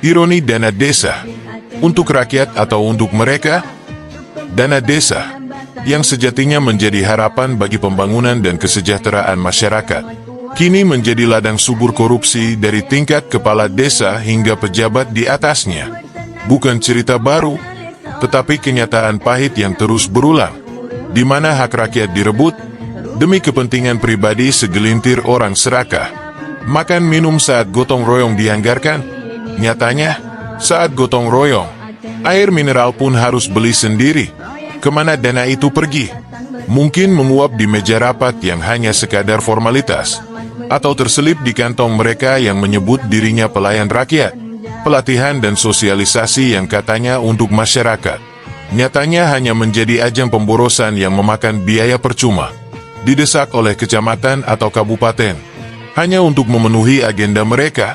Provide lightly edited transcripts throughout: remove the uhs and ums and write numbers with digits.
Ironi dana desa. Untuk rakyat atau untuk mereka? Dana desa, yang sejatinya menjadi harapan bagi pembangunan dan kesejahteraan masyarakat, kini menjadi ladang subur korupsi dari tingkat kepala desa hingga pejabat di atasnya. Bukan cerita baru, tetapi kenyataan pahit yang terus berulang, di mana hak rakyat direbut demi kepentingan pribadi segelintir orang serakah. Makan minum saat gotong royong dianggarkan. Nyatanya, saat gotong royong, air mineral pun harus beli sendiri. Kemana dana itu pergi? Mungkin menguap di meja rapat yang hanya sekadar formalitas, atau terselip di kantong mereka yang menyebut dirinya pelayan rakyat. Pelatihan dan sosialisasi yang katanya untuk masyarakat, nyatanya hanya menjadi ajang pemborosan yang memakan biaya percuma. Didesak oleh kecamatan atau kabupaten, hanya untuk memenuhi agenda mereka,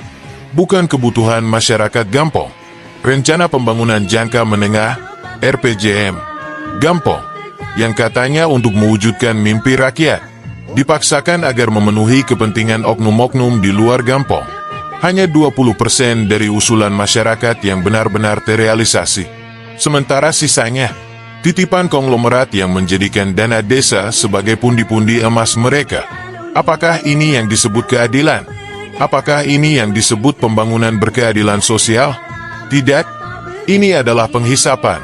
bukan kebutuhan masyarakat Gampong. Rencana Pembangunan Jangka Menengah, RPJM, Gampong, yang katanya untuk mewujudkan mimpi rakyat, dipaksakan agar memenuhi kepentingan oknum-oknum di luar Gampong. Hanya 20% dari usulan masyarakat yang benar-benar terrealisasi. Sementara sisanya, titipan konglomerat yang menjadikan dana desa sebagai pundi-pundi emas mereka. Apakah ini yang disebut keadilan? Apakah ini yang disebut pembangunan berkeadilan sosial? Tidak, ini adalah penghisapan.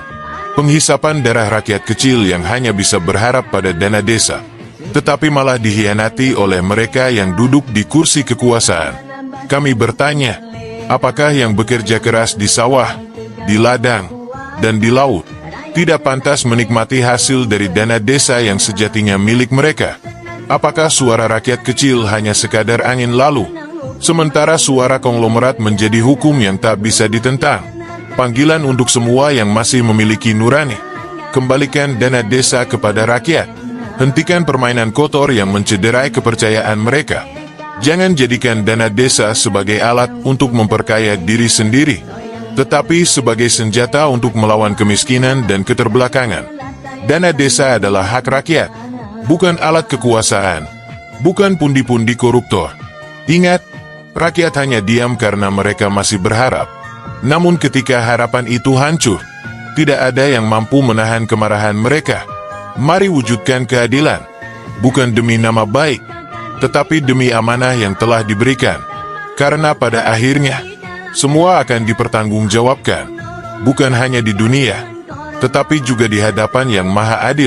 Penghisapan darah rakyat kecil yang hanya bisa berharap pada dana desa, tetapi malah dihianati oleh mereka yang duduk di kursi kekuasaan. Kami bertanya, apakah yang bekerja keras di sawah, di ladang, dan di laut tidak pantas menikmati hasil dari dana desa yang sejatinya milik mereka? Apakah suara rakyat kecil hanya sekadar angin lalu, sementara suara konglomerat menjadi hukum yang tak bisa ditentang? Panggilan untuk semua yang masih memiliki nurani, kembalikan dana desa kepada rakyat. Hentikan permainan kotor yang mencederai kepercayaan mereka. Jangan jadikan dana desa sebagai alat untuk memperkaya diri sendiri, tetapi sebagai senjata untuk melawan kemiskinan dan keterbelakangan. Dana desa adalah hak rakyat, bukan alat kekuasaan, bukan pundi-pundi koruptor. Ingat, rakyat hanya diam karena mereka masih berharap. Namun ketika harapan itu hancur, tidak ada yang mampu menahan kemarahan mereka. Mari wujudkan keadilan, bukan demi nama baik, tetapi demi amanah yang telah diberikan. Karena pada akhirnya, semua akan dipertanggungjawabkan, bukan hanya di dunia, tetapi juga di hadapan yang Maha Adil.